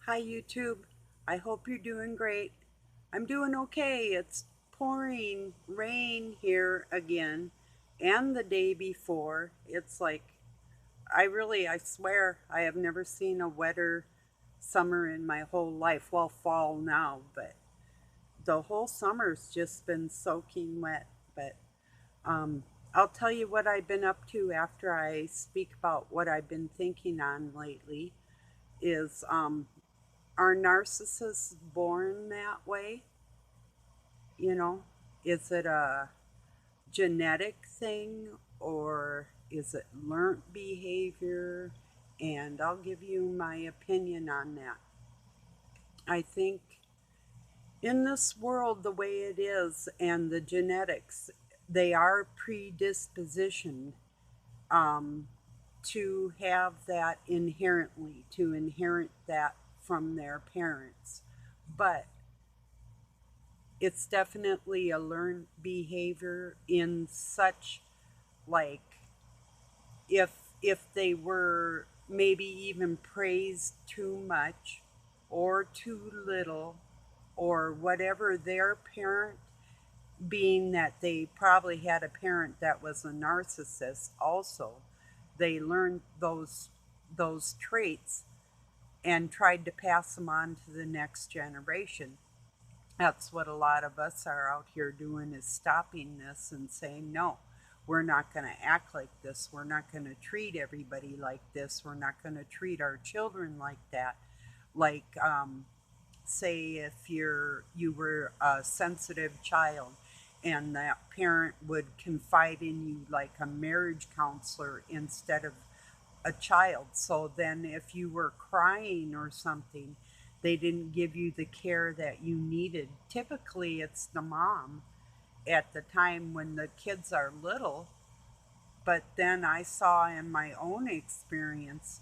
Hi YouTube. I hope you're doing great. I'm doing okay. It's pouring rain here again and the day before. It's like I swear I have never seen a wetter summer in my whole life. Well, fall now, but the whole summer's just been soaking wet. But um I'll tell you what I've been up to after I speak about what I've been thinking on lately is are narcissists born that way? You know, is it a genetic thing or is it learnt behavior? And I'll give you my opinion on that. I think in this world, the way it is and the genetics, they are predispositioned um, to have that inherently, to inherit that from their parents. But it's definitely a learned behavior in such like if if they were maybe even praised too much or too little or whatever their parent, being that they probably had a parent that was a narcissist also, they learned those traits and tried to pass them on to the next generation. That's what a lot of us are out here doing, is stopping this and saying, no, we're not going to act like this. We're not going to treat everybody like this. We're not going to treat our children like that. Like, say, if you were a sensitive child and that parent would confide in you like a marriage counselor instead of a child. So then, if you were crying or something, they didn't give you the care that you needed. Typically, it's the mom at the time when the kids are little. But then I saw in my own experience,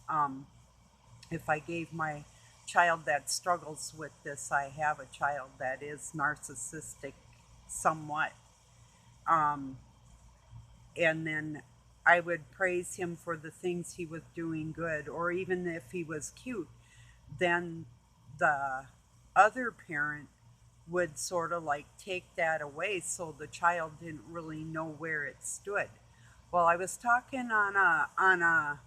if I gave my child that struggles with this, I have a child that is narcissistic somewhat. Um, and then I would praise him for the things he was doing good, or even if he was cute, then the other parent would sort of like take that away so the child didn't really know where it stood. Well, I was talking on a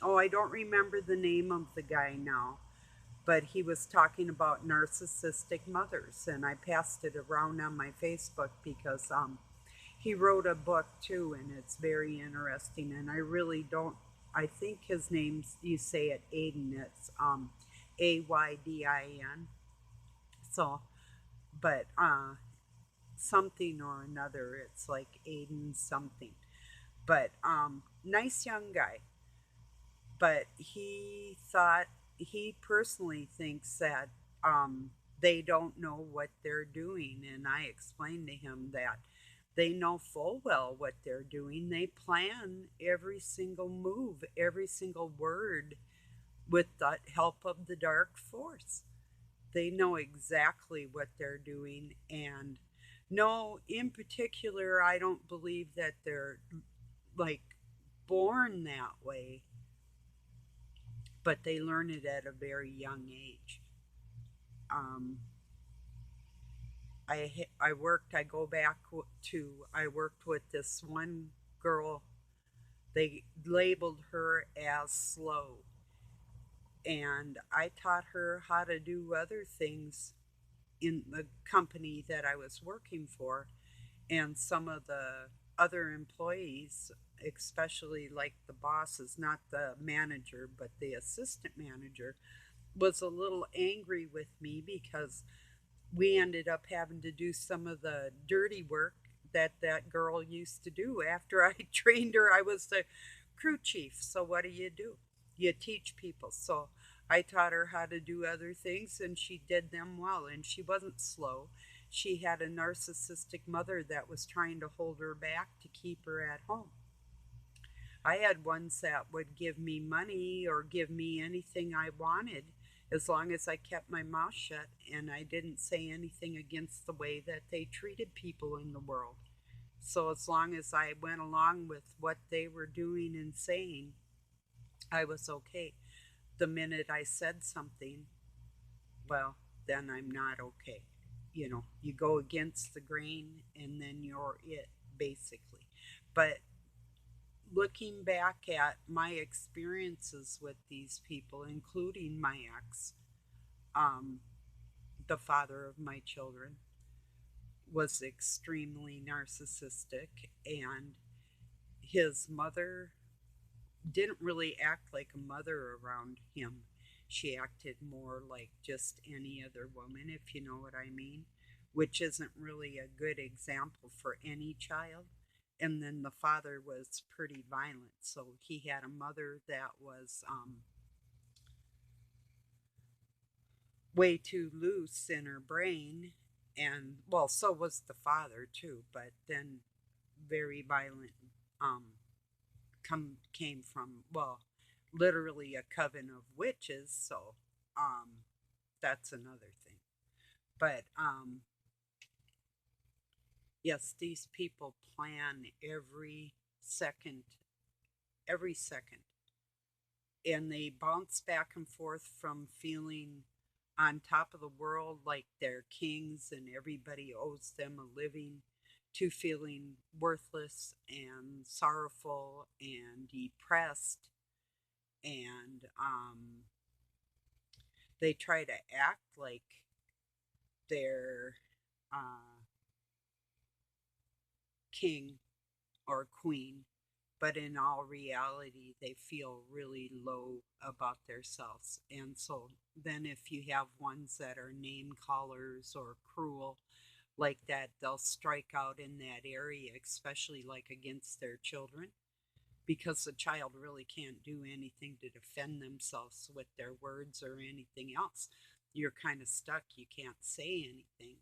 oh, I don't remember the name of the guy now, but he was talking about narcissistic mothers, and I passed it around on my Facebook because he wrote a book too, and it's very interesting. And I really don't. I think his name's, you say it Aiden. It's Aydin. So, but something or another. It's like Aiden something. But nice young guy. But he personally thinks that they don't know what they're doing. And I explained to him that they know full well what they're doing. They plan every single move, every single word with the help of the dark force. They know exactly what they're doing. And no, in particular, I don't believe that they're like born that way, but they learn it at a very young age. Um, I go back to, I worked with this one girl. They labeled her as slow. And I taught her how to do other things in the company that I was working for. And some of the other employees, especially like the bosses, not the manager, but the assistant manager, was a little angry with me because we ended up having to do some of the dirty work that girl used to do. After I trained her, I was the crew chief. So what do? You teach people. So I taught her how to do other things, and she did them well. And she wasn't slow. She had a narcissistic mother that was trying to hold her back to keep her at home. I had ones that would give me money or give me anything I wanted as long as I kept my mouth shut and I didn't say anything against the way that they treated people in the world. So as long as I went along with what they were doing and saying, I was okay. the minute I said something, well, then I'm not okay. You go against the grain and then you're it, basically. But looking back at my experiences with these people, including my ex, um, the father of my children, was extremely narcissistic, and his mother didn't really act like a mother around him. She acted more like just any other woman, if you know what I mean, which isn't really a good example for any child. And then the father was pretty violent. So he had a mother that was way too loose in her brain. And, well, so was the father, too, but then very violent. Um, came from, well, literally a coven of witches, so um that's another thing. But yes, these people plan second every second, and they bounce back and forth from feeling on top of the world like they're kings and everybody owes them a living, to feeling worthless and sorrowful and depressed. And they try to act like they're uh, king or queen, but in all reality, they feel really low about themselves. And so then, if you have ones that are name callers or cruel like that, they'll strike out in that area, especially like against their children, because the child really can't do anything to defend themselves with their words or anything else. You're kind of stuck. You can't say anything.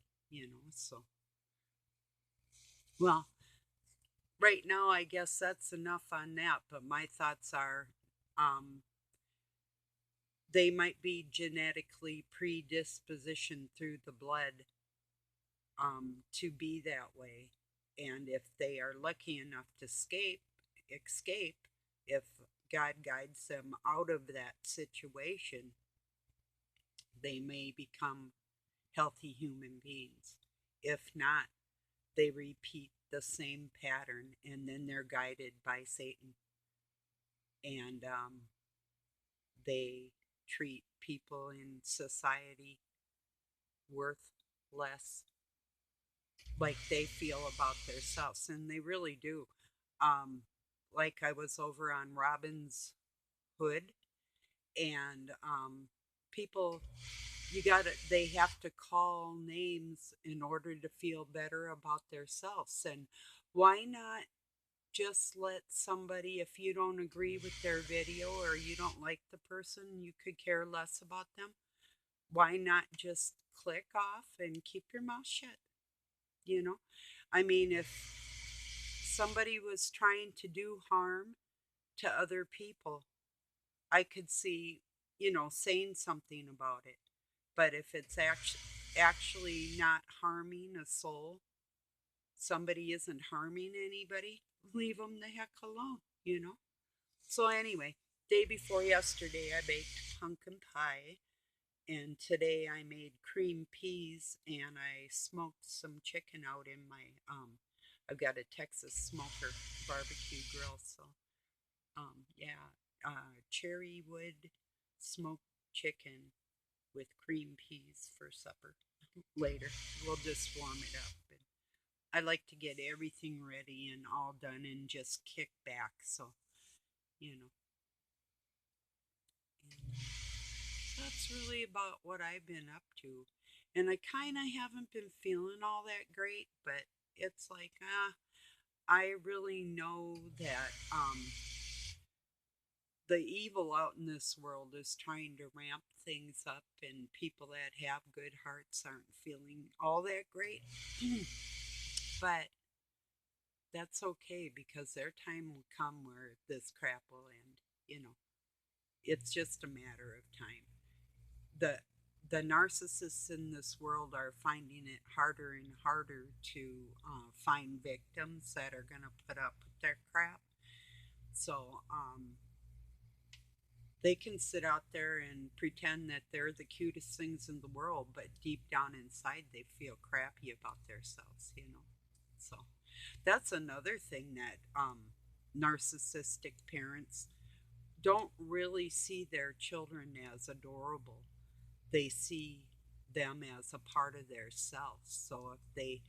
So, well, right now, I guess that's enough on that. But my thoughts are um, they might be genetically predispositioned through the blood to be that way. And if they are lucky enough to escape, if God guides them out of that situation, they may become healthy human beings. If not, they repeat the same pattern and then they're guided by Satan. And they treat people in society worth less, like they feel about themselves. And they really do. Um, like I was over on Robin's Hood, and people, they have to call names in order to feel better about themselves. And why not just let somebody, if you don't agree with their video or you don't like the person, you could care less about them, why not just click off and keep your mouth shut? you know I mean, if somebody was trying to do harm to other people, I could see, saying something about it. But if it's actually not harming a soul, somebody isn't harming anybody, leave them the heck alone. So anyway, day before yesterday, I baked pumpkin pie, and today I made cream peas, and I smoked some chicken out in my I've got a Texas smoker barbecue grill, so yeah, cherry wood smoked chicken with cream peas for supper. Later, we'll just warm it up. And I like to get everything ready and all done and just kick back. So, you know, and that's really about what I've been up to. And I kind of haven't been feeling all that great, but it's like, I really know that the evil out in this world is trying to ramp things up, and people that have good hearts aren't feeling all that great. But that's okay, because their time will come where this crap will end. You know, it's just a matter of time. The the narcissists in this world are finding it harder and harder to find victims that are going to put up with their crap. So They can sit out there and pretend that they're the cutest things in the world, but deep down inside they feel crappy about themselves, you know. So that's another thing that narcissistic parents don't really see their children as adorable. They see them as a part of their selves. So if they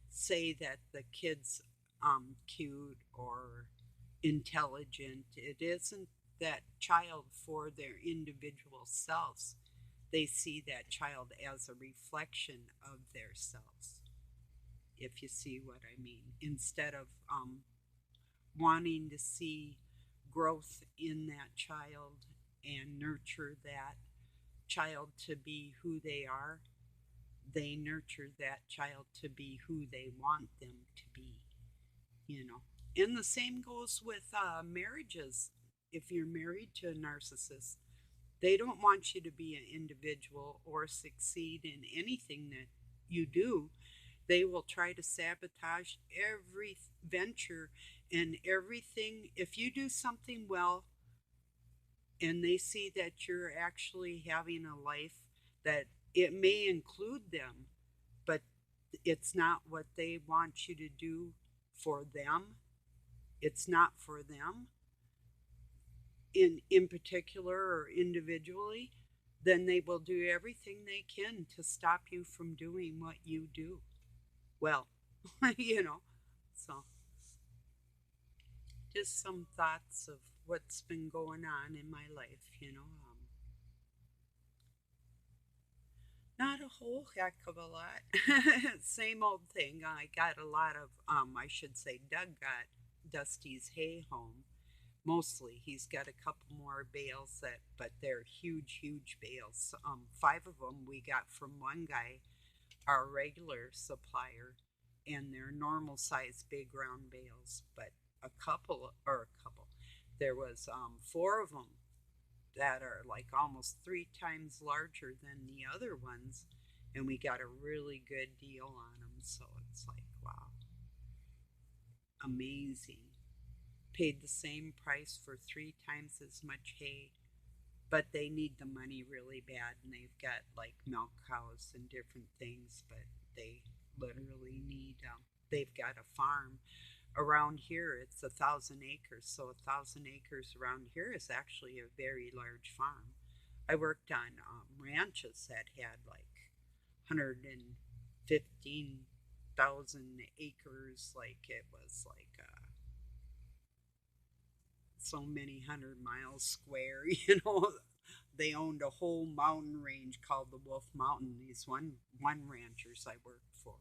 say that the kid's cute or intelligent, it isn't that child for their individual selves. They see that child as a reflection of their selves, if you see what I mean, instead of wanting to see growth in that child and nurture that child to be who they are. They nurture that child to be who they want them to be, you know. And the same goes with marriages. If you're married to a narcissist, they don't want you to be an individual or succeed in anything that you do. They will try to sabotage every venture and everything. If you do something well and they see that you're actually having a life that it may include them, but it's not what they want you to do for them. It's not for them in particular or individually, then they will do everything they can to stop you from doing what you do well. You know. So just some thoughts of what's been going on in my life, you know. Not a whole heck of a lot. Same old thing. I got a lot of, I should say, Doug got Dusty's hay home. Mostly, he's got a couple more bales that, but they're huge, huge bales. Five of them we got from one guy, our regular supplier, and they're normal size big round bales. But a couple, there was four of them that are like almost three times larger than the other ones, and we got a really good deal on them. So it's like, wow, amazing. Paid the same price for three times as much hay, but they need the money really bad, and they've got like milk cows and different things, but they literally need, they've got a farm around here. It's 1,000 acres, so 1,000 acres around here is actually a very large farm. I worked on ranches that had like 115,000 acres, like it was like so many 100 miles square. You know, they owned a whole mountain range called the Wolf Mountain. These one ranchers I worked for,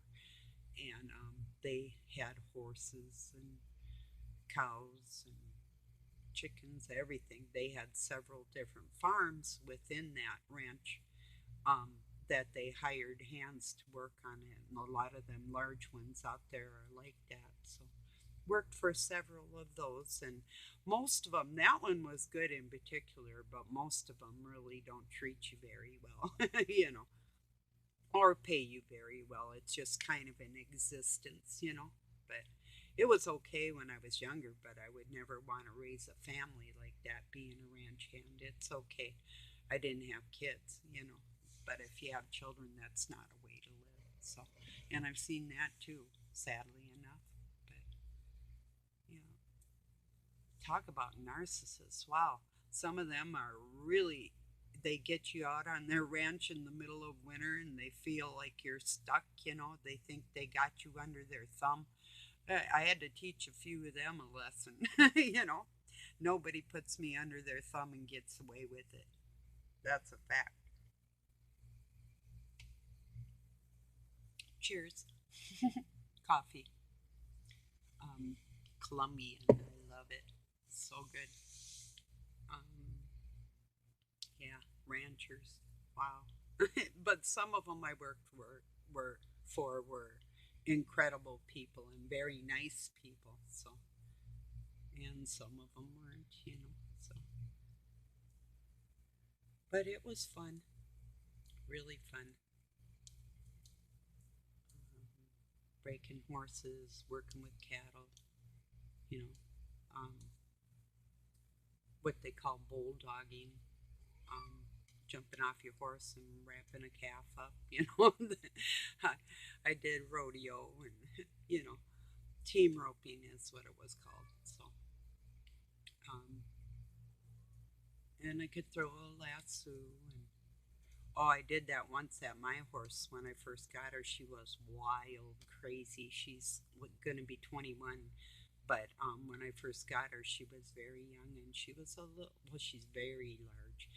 and they had horses and cows and chickens, everything. They had several different farms within that ranch, that they hired hands to work on it, and a lot of them large ones out there are like that. So worked for several of those, and most of them, that one was good in particular, but most of them really don't treat you very well. You know, or pay you very well. It's just kind of an existence, you know. But it was okay when I was younger, but I would never want to raise a family like that being a ranch hand. It's okay. I didn't have kids, you know. But if you have children, that's not a way to live. So, and I've seen that too, sadly enough. But, you know, talk about narcissists. Wow. Some of them are really, they get you out on their ranch in the middle of winter and they feel like you're stuck, you know. They think they got you under their thumb. I had to teach a few of them a lesson. You know, nobody puts me under their thumb and gets away with it. That's a fact. Cheers. Coffee. Um, Colombian. I love it. So good. Um, yeah, ranchers. Wow. But some of them I worked were incredible people and very nice people. So, and some of them weren't, you know. So, but it was fun, really fun. Um, Breaking horses, working with cattle, you know, um, what they call bulldogging. jumping off your horse and wrapping a calf up, you know. I did rodeo and, you know, team roping is what it was called. So, um, and I could throw a lasso. And oh, I did that once at my horse when I first got her. She was wild, crazy. She's going to be 21. But when I first got her, she was very young and she was a little, well, she's very large.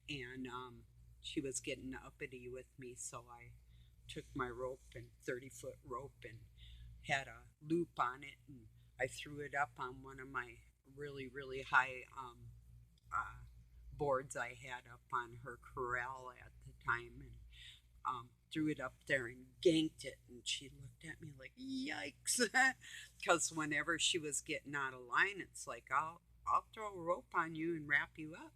And she was getting uppity with me. So I took my rope and 30-foot rope and had a loop on it. And I threw it up on one of my really, really high uh, boards I had up on her corral at the time. And threw it up there and ganked it, and she looked at me like, yikes. Because whenever she was getting out of line, it's like, I'll throw a rope on you and wrap you up.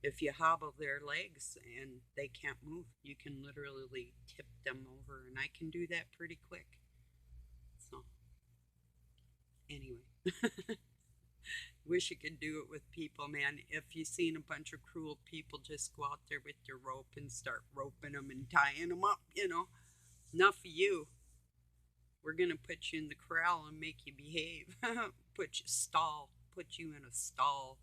If you hobble their legs and they can't move, you can literally tip them over, and I can do that pretty quick. So anyway, wish you could do it with people, man. If you've seen a bunch of cruel people, just go out there with your rope and start roping them and tying them up, you know. Enough of you. We're going to put you in the corral and make you behave. Put you in a stall.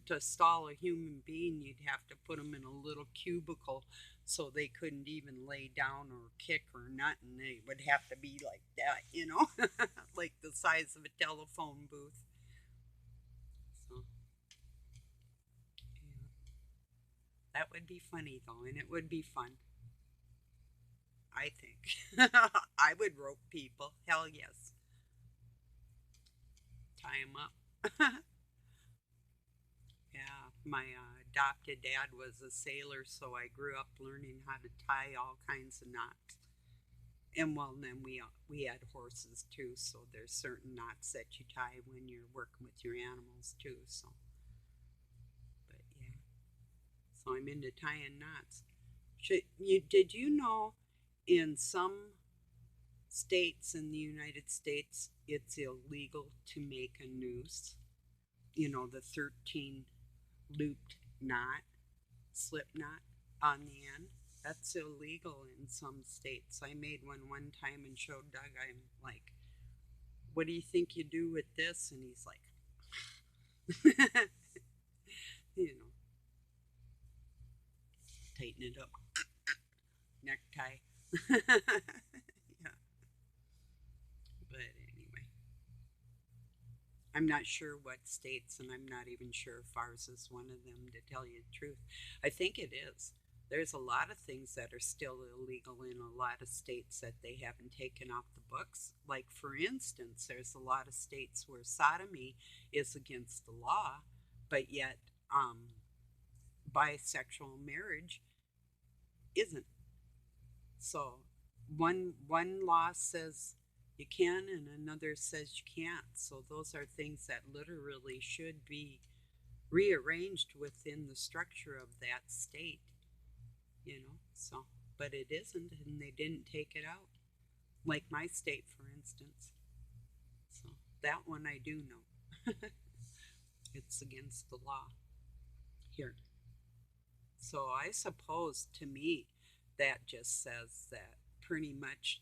To stall a human being, you'd have to put them in a little cubicle so they couldn't even lay down or kick or nothing. They would have to be like that, you know, like the size of a telephone booth. So, yeah. That would be funny though, and it would be fun. I think. I would rope people. Hell yes. Tie them up. Yeah, my adopted dad was a sailor, so I grew up learning how to tie all kinds of knots. And well, then we had horses too, so there's certain knots that you tie when you're working with your animals too. So, but yeah, so I'm into tying knots. Did you know in some states in the United States it's illegal to make a noose? You know, the 13 looped knot, slip knot on the end. That's illegal in some states. I made one time and showed Doug. I'm like, what do you think you do with this? And he's like, you know, tighten it up, necktie. Yeah, but anyway, I'm not sure what states, and I'm not even sure if ours is one of them, to tell you the truth. I think it is. There's a lot of things that are still illegal in a lot of states that they haven't taken off the books. Like, for instance, there's a lot of states where sodomy is against the law, but yet bisexual marriage isn't. So one law says you can and another says you can't. So those are things that literally should be rearranged within the structure of that state, you know. So, but it isn't, and they didn't take it out. Like my state, for instance. So that one I do know. It's against the law here. So I suppose, to me, that just says that pretty much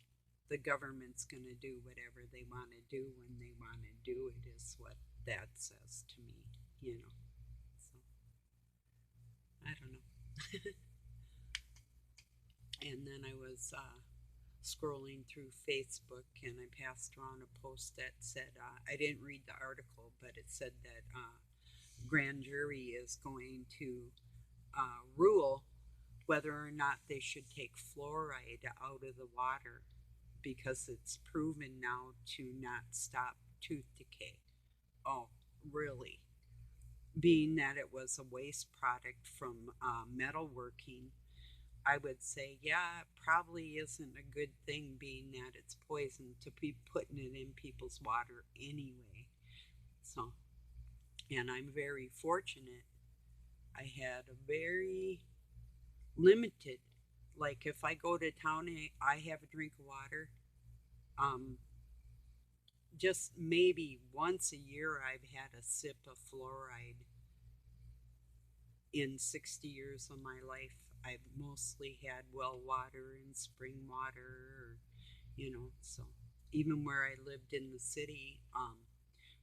the government's going to do whatever they want to do when they want to do it, is what that says to me, you know. So I don't know. And then I was scrolling through Facebook and I passed around a post that said, I didn't read the article, but it said that grand jury is going to rule whether or not they should take fluoride out of the water because it's proven now to not stop tooth decay. Oh, really? Being that it was a waste product from metalworking, I would say, yeah, it probably isn't a good thing, being that it's poison, to be putting it in people's water anyway. So, and I'm very fortunate. I had a very limited, like if I go to town and I have a drink of water, um, just maybe once a year I've had a sip of fluoride in 60 years of my life, I've mostly had well water and spring water, so even where I lived in the city,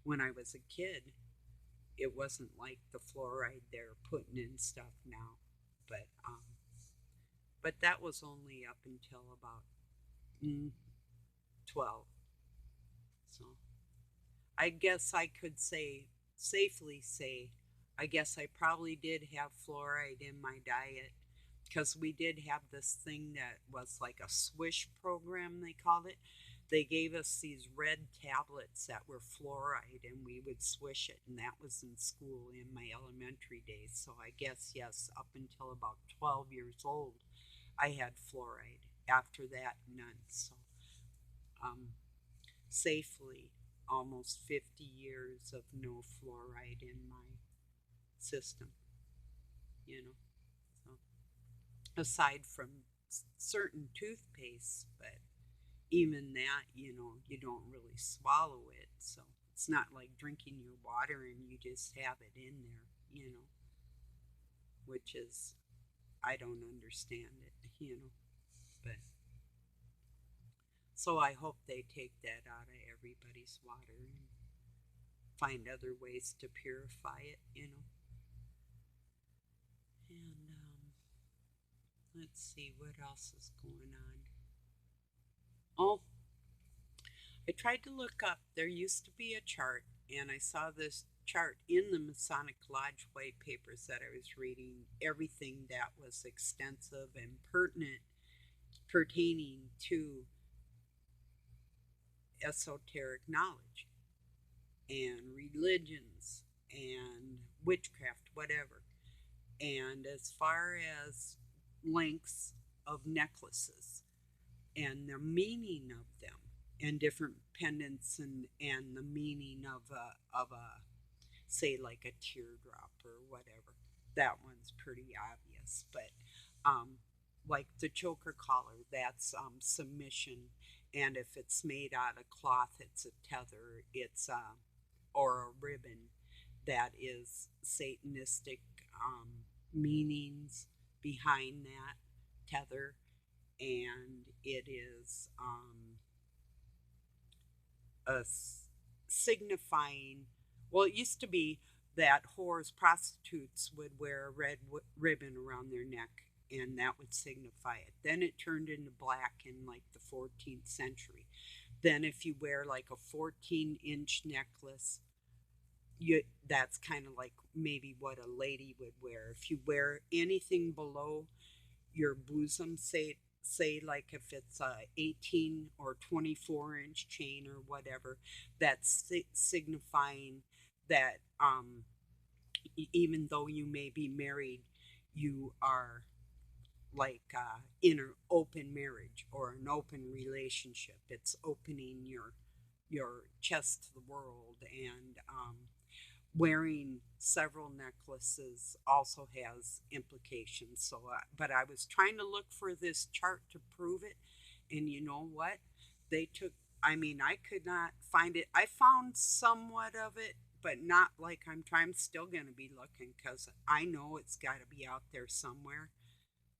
when I was a kid, it wasn't like the fluoride they're putting in stuff now. But that was only up until about 12. So I guess I could safely say, I guess I probably did have fluoride in my diet because we did have this thing that was like a swish program, they called it. They gave us these red tablets that were fluoride and we would swish it, and that was in school in my elementary days. So I guess, yes, up until about 12 years old, I had fluoride. After that, none. So um, safely almost 50 years of no fluoride in my system, you know. So aside from certain toothpaste, but even that, you don't really swallow it. So it's not like drinking your water and you just have it in there, which is, I don't understand it. But so I hope they take that out of everybody's water and find other ways to purify it. And let's see what else is going on. Oh, I tried to look up. There used to be a chart, and I saw this chart in the Masonic Lodge white papers that I was reading, everything that was extensive and pertinent pertaining to esoteric knowledge and religions and witchcraft, whatever. And as far as lengths of necklaces and the meaning of them and different pendants and the meaning of a say like a teardrop or whatever, that one's pretty obvious. But um, like the choker collar, that's submission, and if it's made out of cloth, it's a tether. It's or a ribbon, that is Satanistic meanings behind that tether, and it is a signifying. Well, it used to be that whores, prostitutes would wear a red ribbon around their neck, and that would signify it. Then it turned into black in like the 14th century. Then if you wear like a 14-inch necklace, that's kind of like maybe what a lady would wear. If you wear anything below your bosom, say like if it's a 18 or 24-inch chain or whatever, that's signifying that even though you may be married, you are like in an open marriage or an open relationship. It's opening your chest to the world, and wearing several necklaces also has implications. So, but I was trying to look for this chart to prove it, and you know what? They took. I mean, I could not find it. I found somewhat of it, but not like I'm trying. I'm still going to be looking because I know it's got to be out there somewhere.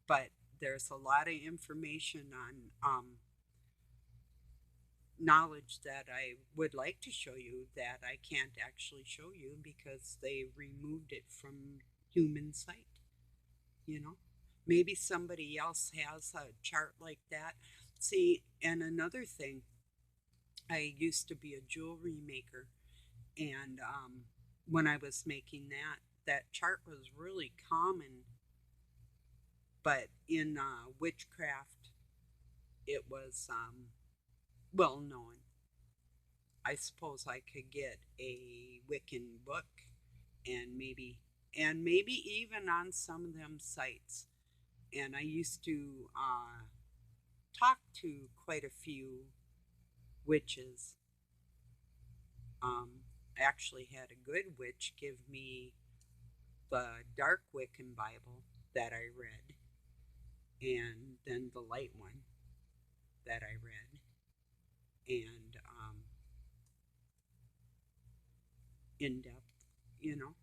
But there's a lot of information on knowledge that I would like to show you that I can't actually show you because they removed it from human sight, you know? Maybe somebody else has a chart like that. See, and another thing, I used to be a jewelry maker, and when I was making that chart was really common, but in witchcraft, it was well known. I suppose I could get a Wiccan book and maybe even on some of them sites. And I used to talk to quite a few witches. I actually had a good witch give me the dark Wiccan Bible that I read, and then the light one that I read, and in depth, you know.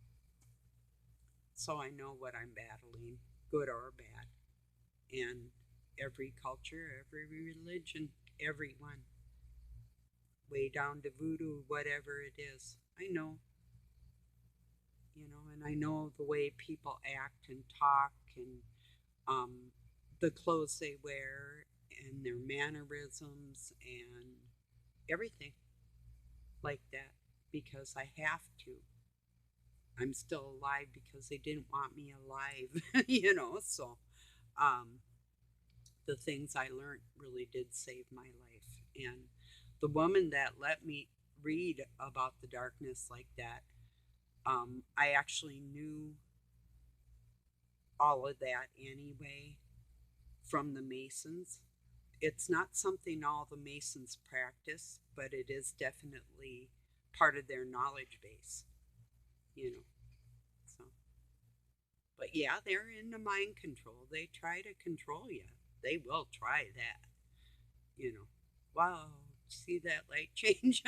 So I know what I'm battling, good or bad. And every culture, every religion, everyone, way down to voodoo, whatever it is, I know, and I know the way people act and talk and um, the clothes they wear and their mannerisms and everything like that because I have to. I'm still alive because they didn't want me alive, So um, the things I learned really did save my life. And the woman that let me read about the darkness like that, I actually knew all of that anyway from the Masons. It's not something all the Masons practice, but it is definitely part of their knowledge base, you know. So, but yeah, they're into mind control. They try to control you. They will try that, you know. Wow, see that light change?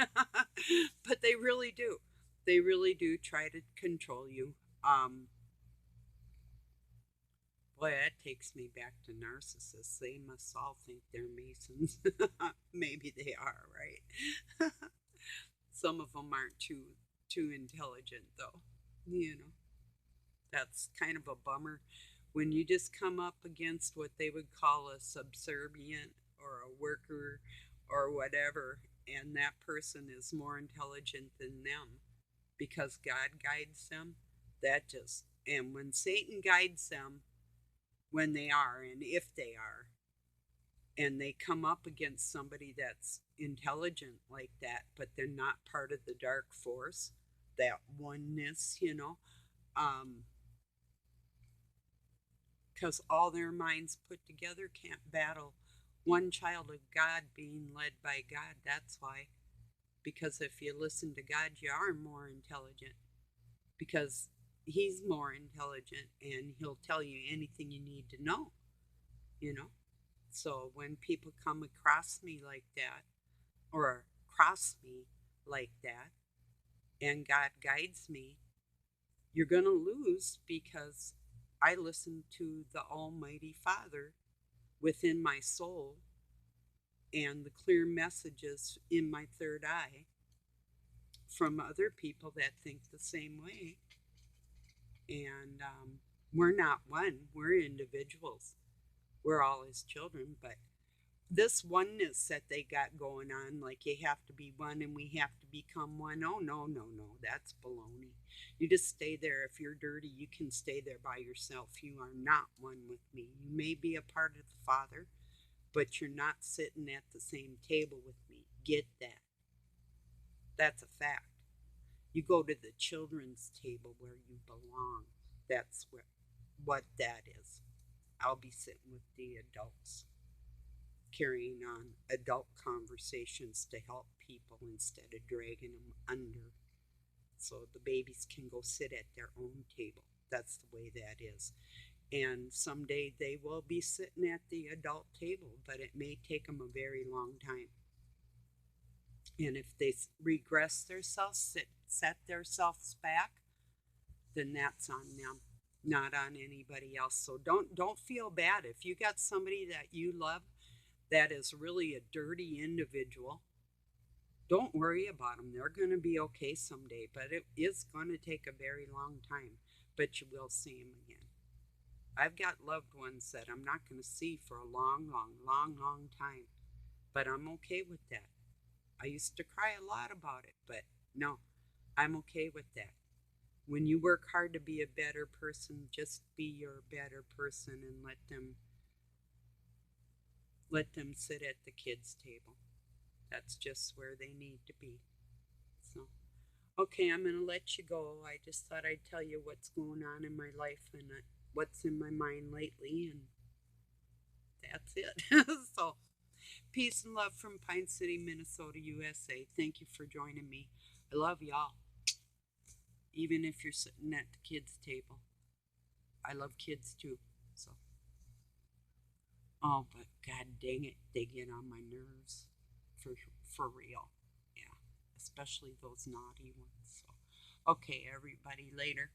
But they really do. They really do try to control you. Um, Boy, that takes me back to narcissists. They must all think they're Masons. Maybe they are, right? Some of them aren't too intelligent, though. You know, that's kind of a bummer when you just come up against what they would call a subservient or a worker or whatever, and that person is more intelligent than them because God guides them. That just, and when Satan guides them, when they are and if they are, and they come up against somebody that's intelligent like that, but they're not part of the dark force, that oneness, because all their minds put together can't battle one child of God being led by God. That's why. Because if you listen to God, you are more intelligent because He's more intelligent and He'll tell you anything you need to know, you know. So when people come across me like that, or cross me like that, and God guides me, you're going to lose because I listen to the Almighty Father within my soul and the clear messages in my third eye from other people that think the same way. And we're not one, we're individuals. We're all His children, but this oneness that they got going on, like you have to be one and we have to become one. Oh, no, no, no. That's baloney. You just stay there. If you're dirty, you can stay there by yourself. You are not one with me. You may be a part of the Father, but you're not sitting at the same table with me. Get that. That's a fact. You go to the children's table where you belong. That's what that is. I'll be sitting with the adults, carrying on adult conversations to help people instead of dragging them under. So the babies can go sit at their own table. That's the way that is. And someday they will be sitting at the adult table, but it may take them a very long time. And if they regress themselves, set themselves back, then that's on them, not on anybody else. So don't feel bad if you got somebody that you love that is really a dirty individual. Don't worry about them. They're going to be okay someday, but it is going to take a very long time, but you will see them again. I've got loved ones that I'm not going to see for a long, long, long, long time, but I'm okay with that. I used to cry a lot about it, but no, I'm okay with that. When you work hard to be a better person, just be your better person and let them sit at the kids' table. That's just where they need to be. So, okay, I'm going to let you go. I just thought I'd tell you what's going on in my life and what's in my mind lately, and that's it. So, peace and love from Pine City, Minnesota, USA. Thank you for joining me. I love y'all, even if you're sitting at the kids' table. I love kids too. So, oh, but god dang it, they get on my nerves for real. Yeah, especially those naughty ones. So, okay, everybody, later.